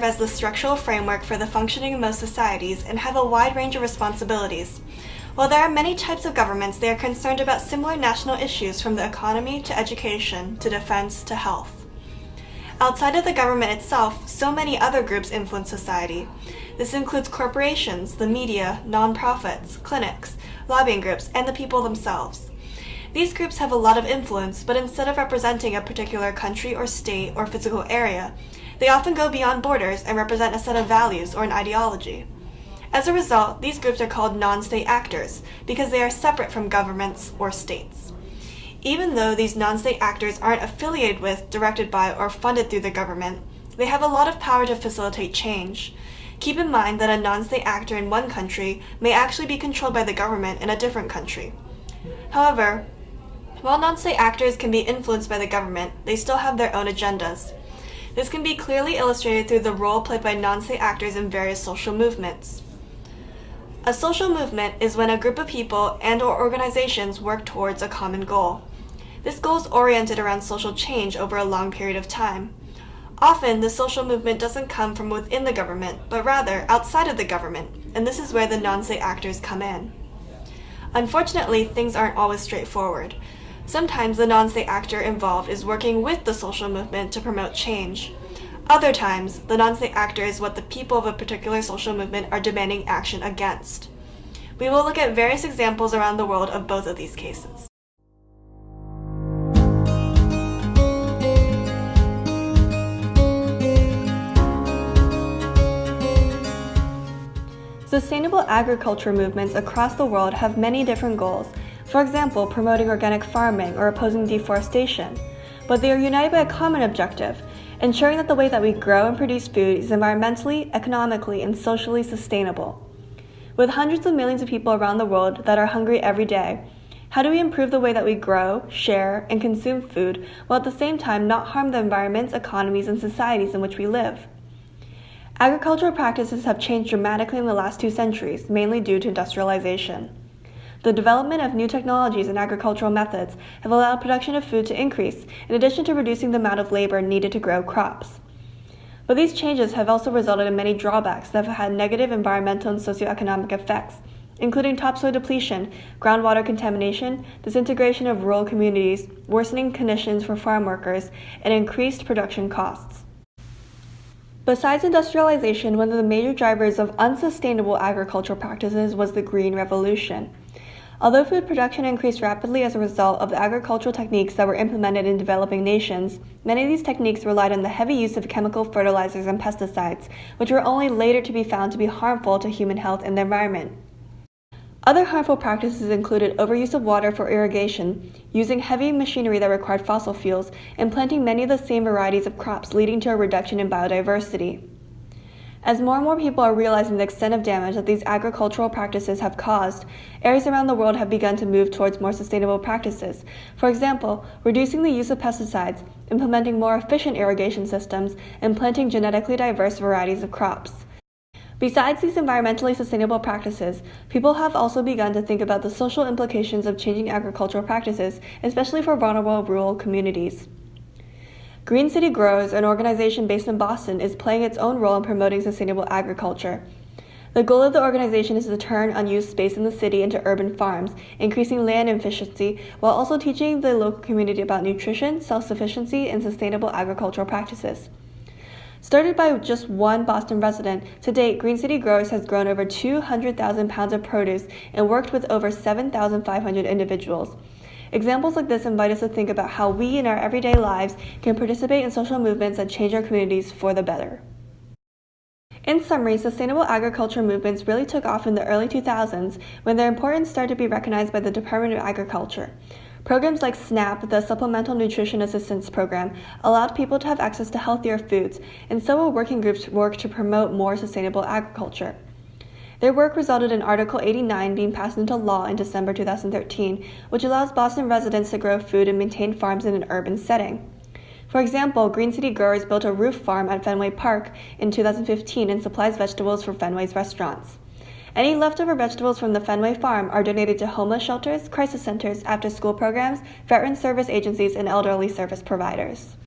serve as the structural framework for the functioning of most societies and have a wide range of responsibilities. While there are many types of governments, they are concerned about similar national issues from the economy to education to defense to health. Outside of the government itself, so many other groups influence society. This includes corporations, the media, nonprofits, clinics, lobbying groups, and the people themselves. These groups have a lot of influence, but instead of representing a particular country or state or physical area, they often go beyond borders and represent a set of values or an ideology. As a result, these groups are called non-state actors because they are separate from governments or states. Even though these non-state actors aren't affiliated with, directed by, or funded through the government, they have a lot of power to facilitate change. Keep in mind that a non-state actor in one country may actually be controlled by the government in a different country. However, while non-state actors can be influenced by the government, they still have their own agendas. This can be clearly illustrated through the role played by non-state actors in various social movements. A social movement is when a group of people and/or organizations work towards a common goal. This goal is oriented around social change over a long period of time. Often, the social movement doesn't come from within the government, but rather outside of the government, and this is where the non-state actors come in. Unfortunately, things aren't always straightforward. Sometimes the non-state actor involved is working with the social movement to promote change. Other times, the non-state actor is what the people of a particular social movement are demanding action against. We will look at various examples around the world of both of these cases. Sustainable agriculture movements across the world have many different goals. For example, promoting organic farming or opposing deforestation. But they are united by a common objective, ensuring that the way that we grow and produce food is environmentally, economically, and socially sustainable. With hundreds of millions of people around the world that are hungry every day, how do we improve the way that we grow, share, and consume food while at the same time not harm the environments, economies, and societies in which we live? Agricultural practices have changed dramatically in the last 2 centuries, mainly due to industrialization. The development of new technologies and agricultural methods have allowed production of food to increase, in addition to reducing the amount of labor needed to grow crops. But these changes have also resulted in many drawbacks that have had negative environmental and socioeconomic effects, including topsoil depletion, groundwater contamination, disintegration of rural communities, worsening conditions for farm workers, and increased production costs. Besides industrialization, one of the major drivers of unsustainable agricultural practices was the Green Revolution. Although food production increased rapidly as a result of the agricultural techniques that were implemented in developing nations, many of these techniques relied on the heavy use of chemical fertilizers and pesticides, which were only later to be found to be harmful to human health and the environment. Other harmful practices included overuse of water for irrigation, using heavy machinery that required fossil fuels, and planting many of the same varieties of crops, leading to a reduction in biodiversity. As more and more people are realizing the extent of damage that these agricultural practices have caused, areas around the world have begun to move towards more sustainable practices. For example, reducing the use of pesticides, implementing more efficient irrigation systems, and planting genetically diverse varieties of crops. Besides these environmentally sustainable practices, people have also begun to think about the social implications of changing agricultural practices, especially for vulnerable rural communities. Green City Grows, an organization based in Boston, is playing its own role in promoting sustainable agriculture. The goal of the organization is to turn unused space in the city into urban farms, increasing land efficiency, while also teaching the local community about nutrition, self-sufficiency, and sustainable agricultural practices. Started by just one Boston resident, to date, Green City Growers has grown over 200,000 pounds of produce and worked with over 7,500 individuals. Examples like this invite us to think about how we in our everyday lives can participate in social movements that change our communities for the better. In summary, sustainable agriculture movements really took off in the early 2000s when their importance started to be recognized by the Department of Agriculture. Programs like SNAP, the Supplemental Nutrition Assistance Program, allowed people to have access to healthier foods, and several working groups worked to promote more sustainable agriculture. Their work resulted in Article 89 being passed into law in December 2013, which allows Boston residents to grow food and maintain farms in an urban setting. For example, Green City Growers built a roof farm at Fenway Park in 2015 and supplies vegetables for Fenway's restaurants. Any leftover vegetables from the Fenway farm are donated to homeless shelters, crisis centers, after-school programs, veteran service agencies, and elderly service providers.